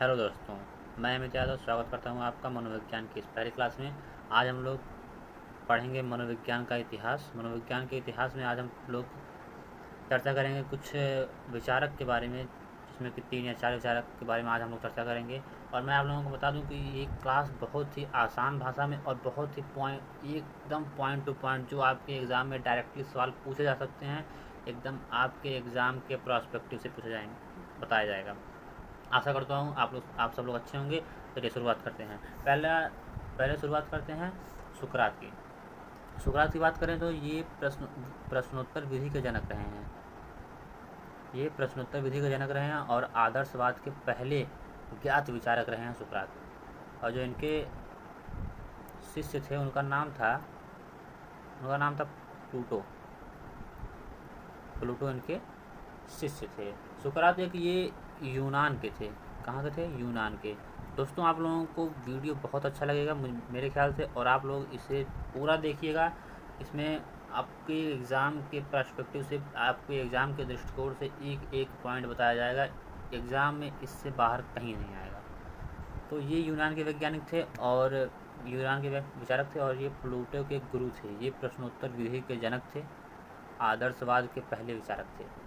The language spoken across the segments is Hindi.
हेलो दोस्तों, मैं अमित यादव स्वागत करता हूं आपका मनोविज्ञान की इस पहली क्लास में। आज हम लोग पढ़ेंगे मनोविज्ञान का इतिहास। मनोविज्ञान के इतिहास में आज हम लोग चर्चा करेंगे कुछ विचारक के बारे में, जिसमें कि 3 या 4 विचारक के बारे में आज हम लोग चर्चा करेंगे। और मैं आप लोगों को बता दूं कि ये क्लास बहुत ही आसान भाषा में और बहुत ही एकदम पॉइंट टू पॉइंट, जो आपके एग्ज़ाम में डायरेक्टली सवाल पूछे जा सकते हैं, एकदम आपके एग्ज़ाम के प्रोस्पेक्टिव से पूछे जाएंगे, बताया जाएगा। आशा करता हूँ आप सब लोग अच्छे होंगे। चलिए शुरुआत करते हैं। पहले शुरुआत करते हैं सुकरात की। सुकरात की बात करें तो ये प्रश्नोत्तर विधि के जनक रहे हैं। ये प्रश्नोत्तर विधि के जनक रहे हैं और आदर्शवाद के पहले ज्ञात विचारक रहे हैं सुकरात। और जो इनके शिष्य थे उनका नाम था प्लूटो। प्लूटो इनके शिष्य थे। सुकरात एक ये यूनान के थे। कहाँ के थे? यूनान के। दोस्तों, आप लोगों को वीडियो बहुत अच्छा लगेगा मेरे ख्याल से, और आप लोग इसे पूरा देखिएगा। इसमें आपके एग्ज़ाम के पर्सपेक्टिव से, आपके एग्ज़ाम के दृष्टिकोण से एक एक पॉइंट बताया जाएगा। एग्ज़ाम में इससे बाहर कहीं नहीं आएगा। तो ये यूनान के वैज्ञानिक थे और यूनान के विचारक थे, और ये प्लूटो के गुरु थे। ये प्रश्नोत्तर विधि के जनक थे, आदर्शवाद के पहले विचारक थे।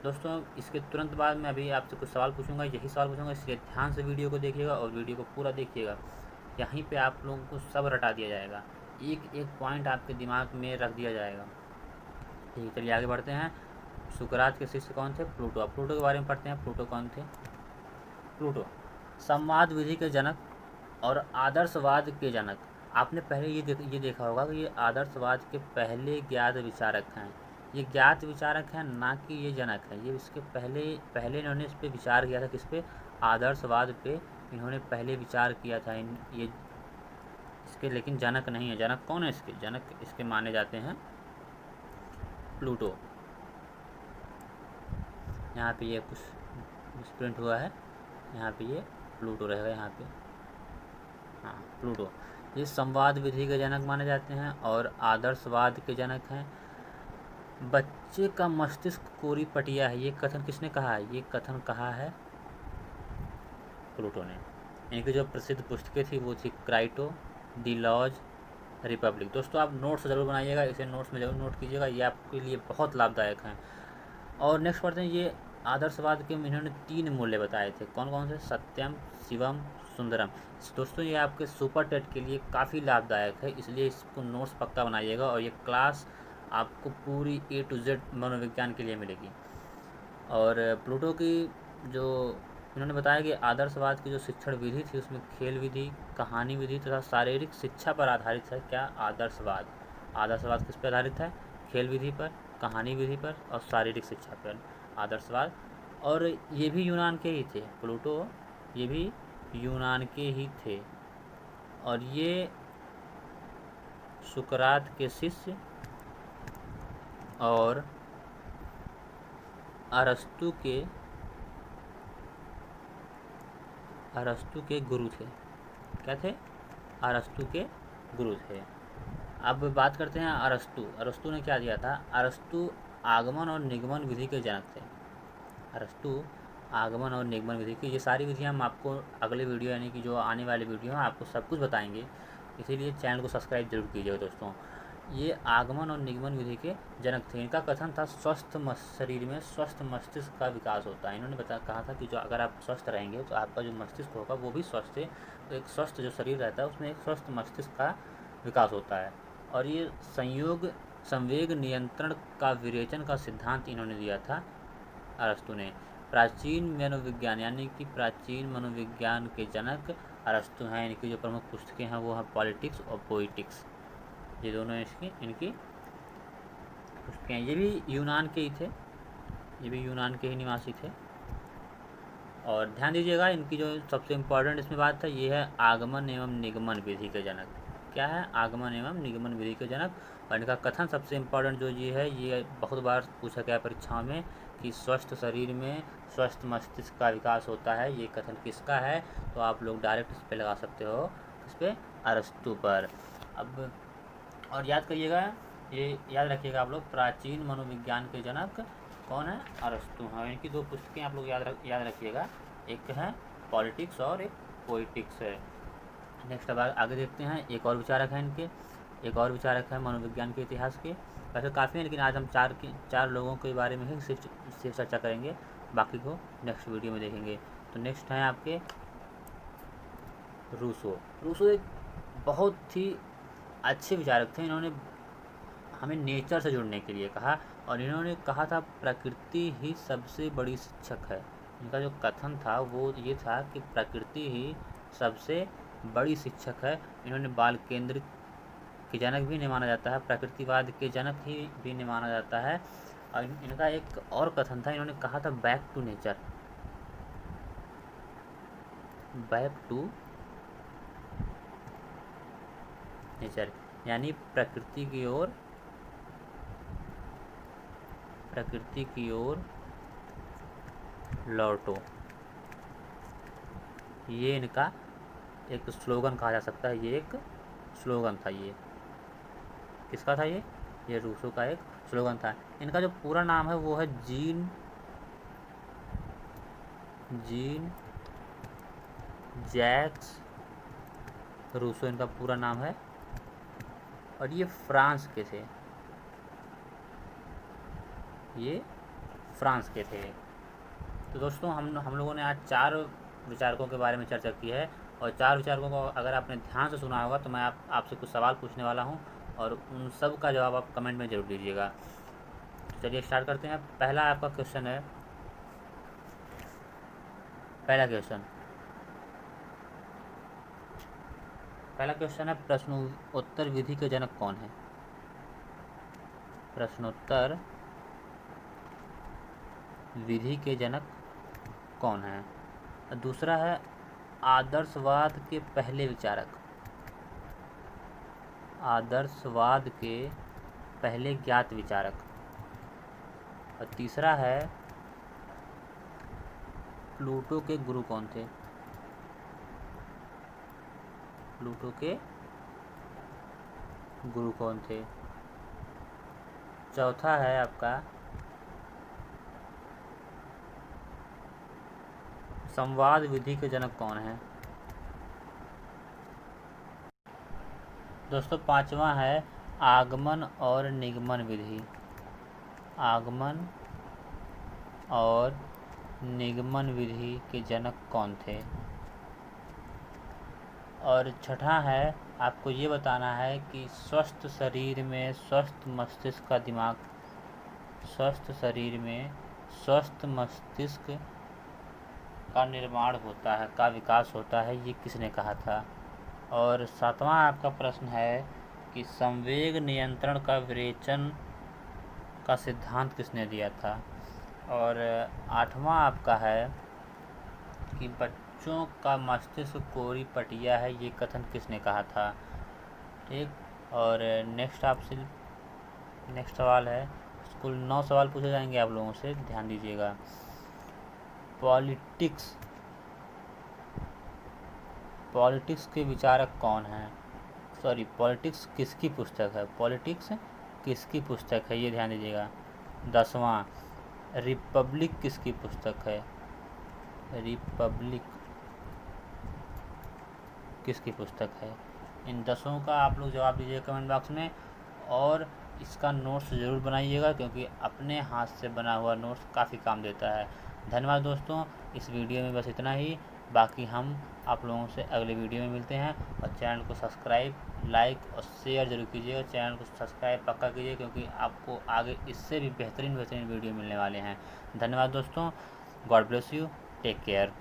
दोस्तों, इसके तुरंत बाद मैं अभी आपसे कुछ सवाल पूछूंगा, यही सवाल पूछूंगा, इसलिए ध्यान से वीडियो को देखिएगा और वीडियो को पूरा देखिएगा। यहीं पे आप लोगों को सब रटा दिया जाएगा, एक एक पॉइंट आपके दिमाग में रख दिया जाएगा। ठीक है, चलिए आगे बढ़ते हैं। सुकरात के शिष्य कौन थे? प्लूटो। अब प्लूटो के बारे में पढ़ते हैं। प्लूटो कौन थे? प्लूटो संवाद विधि के जनक और आदर्शवाद के जनक। आपने पहले ये देखा होगा कि ये आदर्शवाद के पहले ज्ञात विचारक हैं। ये ज्ञात विचारक हैं, ना कि ये जनक है। ये इसके पहले इन्होंने इस पे विचार किया था। किस पे? आदर्शवाद पे इन्होंने पहले विचार किया था। ये इसके लेकिन जनक नहीं है। जनक कौन है इसके? जनक इसके माने जाते हैं प्लूटो। यहाँ पे ये कुछ मिसप्रिंट हुआ है, यहाँ पे ये प्लूटो रहेगा। यहाँ पे हाँ, प्लूटो। ये संवाद विधि के जनक माने जाते हैं और आदर्शवाद के जनक हैं। बच्चे का मस्तिष्क कोरी पटिया है, ये कथन किसने कहा है? ये कथन कहा है प्लूटो ने। इनकी जो प्रसिद्ध पुस्तकें थी वो थी क्राइटो, दी लॉज, रिपब्लिक। दोस्तों, आप नोट्स ज़रूर बनाइएगा, इसे नोट्स में ज़रूर नोट कीजिएगा, ये आपके लिए बहुत लाभदायक हैं। और नेक्स्ट पढ़ते हैं। ये आदर्शवाद के इन्होंने 3 मूल्य बताए थे। कौन कौन से? सत्यम, शिवम, सुंदरम। दोस्तों, ये आपके सुपर टेट के लिए काफ़ी लाभदायक है, इसलिए इसको नोट्स पक्का बनाइएगा। और ये क्लास आपको पूरी A to Z मनोविज्ञान के लिए मिलेगी। और प्लूटो की जो इन्होंने बताया कि आदर्शवाद की जो शिक्षण विधि थी उसमें खेल विधि, कहानी विधि तथा शारीरिक शिक्षा पर आधारित है। क्या? आदर्शवाद। आदर्शवाद किस पर आधारित है? खेल विधि पर, कहानी विधि पर और शारीरिक शिक्षा पर आदर्शवाद। और ये भी यूनान के ही थे। प्लूटो ये भी यूनान के ही थे। और ये सुकरात के शिष्य और अरस्तु के गुरु थे। क्या थे? अरस्तु के गुरु थे। अब बात करते हैं अरस्तु। अरस्तु ने क्या दिया था? अरस्तु आगमन और निगमन विधि के जनक थे। अरस्तु आगमन और निगमन विधि की, ये सारी विधियाँ हम आपको अगले वीडियो, यानी कि जो आने वाले वीडियो हैं, आपको सब कुछ बताएंगे, इसीलिए चैनल को सब्सक्राइब जरूर कीजिएगा दोस्तों। ये आगमन और निगमन विधि के जनक थे। इनका कथन था स्वस्थ शरीर में स्वस्थ मस्तिष्क का विकास होता है। इन्होंने कहा था कि जो अगर आप स्वस्थ रहेंगे तो आपका जो मस्तिष्क होगा वो भी स्वस्थ है। तो एक स्वस्थ जो शरीर रहता है उसमें एक स्वस्थ मस्तिष्क का विकास होता है। और ये संवेग नियंत्रण का विरेचन का सिद्धांत इन्होंने दिया था अरस्तु ने। प्राचीन मनोविज्ञान, यानी कि प्राचीन मनोविज्ञान के जनक अरस्तु हैं। इनकी जो प्रमुख पुस्तकें हैं वो हैं पॉलिटिक्स और पोइटिक्स। ये दोनों इनकी पुस्तकें। ये भी यूनान के ही थे, ये भी यूनान के ही निवासी थे। और ध्यान दीजिएगा, इनकी जो सबसे इम्पोर्टेंट इसमें बात है ये है आगमन एवं निगमन विधि के जनक। क्या है? आगमन एवं निगमन विधि के जनक। और इनका कथन सबसे इम्पोर्टेंट जो ये है, ये बहुत बार पूछा गया परीक्षाओं में कि स्वस्थ शरीर में स्वस्थ मस्तिष्क का विकास होता है। ये कथन किसका है? तो आप लोग डायरेक्ट इस पर लगा सकते हो। किस पे? अरस्तु पर। अब और याद करिएगा, ये याद रखिएगा आप लोग, प्राचीन मनोविज्ञान के जनक कौन है? अरस्तु। हाँ, इनकी 2 पुस्तकें आप लोग याद रखिएगा। एक है पॉलिटिक्स और एक पोइटिक्स है। नेक्स्ट अब आगे देखते हैं, एक और विचारक हैं इनके, एक और विचारक है मनोविज्ञान के इतिहास के। वैसे काफ़ी हैं, लेकिन आज हम चार लोगों के बारे में ही सिर्फ चर्चा करेंगे, बाकी को नेक्स्ट वीडियो में देखेंगे। तो नेक्स्ट हैं आपके रूसो। रूसो एक बहुत ही अच्छे विचारक थे। इन्होंने हमें नेचर से जुड़ने के लिए कहा, और इन्होंने कहा था प्रकृति ही सबसे बड़ी शिक्षक है। इनका जो कथन था वो ये था कि प्रकृति ही सबसे बड़ी शिक्षक है। इन्होंने बाल केंद्रित के जनक भी नहीं माना जाता है, प्रकृतिवाद के जनक ही भी नहीं माना जाता है। और इनका एक और कथन था, इन्होंने कहा था back to nature, back to nature, यानी प्रकृति की ओर लौटो। ये इनका एक स्लोगन कहा जा सकता है, ये एक स्लोगन था। ये किसका था? ये रूसो का एक स्लोगन था। इनका जो पूरा नाम है वो है जीन जैक्स रूसो, इनका पूरा नाम है। और ये फ्रांस के थे, ये फ्रांस के थे। तो दोस्तों हम लोगों ने आज 4 विचारकों के बारे में चर्चा की है, और 4 विचारकों को अगर आपने ध्यान से सुना होगा तो मैं आपसे कुछ सवाल पूछने वाला हूं, और उन सब का जवाब आप कमेंट में ज़रूर दीजिएगा। तो चलिए स्टार्ट करते हैं। पहला आपका क्वेश्चन है, पहला क्वेश्चन है, प्रश्नोत्तर विधि के जनक कौन है? प्रश्नोत्तर विधि के जनक कौन है? दूसरा है, आदर्शवाद के पहले विचारक, आदर्शवाद के पहले ज्ञात विचारक। और तीसरा है, प्लूटो के गुरु कौन थे? प्लूटो के गुरु कौन थे? चौथा है आपका, संवाद विधि के जनक कौन है? दोस्तों पांचवा है, आगमन और निगमन विधि, आगमन और निगमन विधि के जनक कौन थे? और छठा है, आपको ये बताना है कि स्वस्थ शरीर में स्वस्थ मस्तिष्क का दिमाग, स्वस्थ शरीर में स्वस्थ मस्तिष्क का निर्माण होता है, का विकास होता है, ये किसने कहा था? और सातवां आपका प्रश्न है कि संवेग नियंत्रण का विरेचन का सिद्धांत किसने दिया था? और आठवां आपका है कि बच्चों का मस्तिष्क कोरी पटिया है, ये कथन किसने कहा था? ठीक। और नेक्स्ट सवाल है, कुल 9 सवाल पूछे जाएंगे आप लोगों से, ध्यान दीजिएगा। पॉलिटिक्स के विचारक कौन है? सॉरी, पॉलिटिक्स किसकी पुस्तक है? पॉलिटिक्स किसकी पुस्तक है, ये ध्यान दीजिएगा। 10वां, रिपब्लिक किसकी पुस्तक है? रिपब्लिक किसकी पुस्तक है? इन 10 का आप लोग जवाब दीजिए कमेंट बॉक्स में, और इसका नोट्स ज़रूर बनाइएगा, क्योंकि अपने हाथ से बना हुआ नोट्स काफ़ी काम देता है। धन्यवाद दोस्तों, इस वीडियो में बस इतना ही। बाकी हम आप लोगों से अगले वीडियो में मिलते हैं, और चैनल को सब्सक्राइब, लाइक और शेयर जरूर कीजिएगा। चैनल को सब्सक्राइब पक्का कीजिए, क्योंकि आपको आगे इससे भी बेहतरीन वीडियो मिलने वाले हैं। धन्यवाद दोस्तों, god bless you, take care.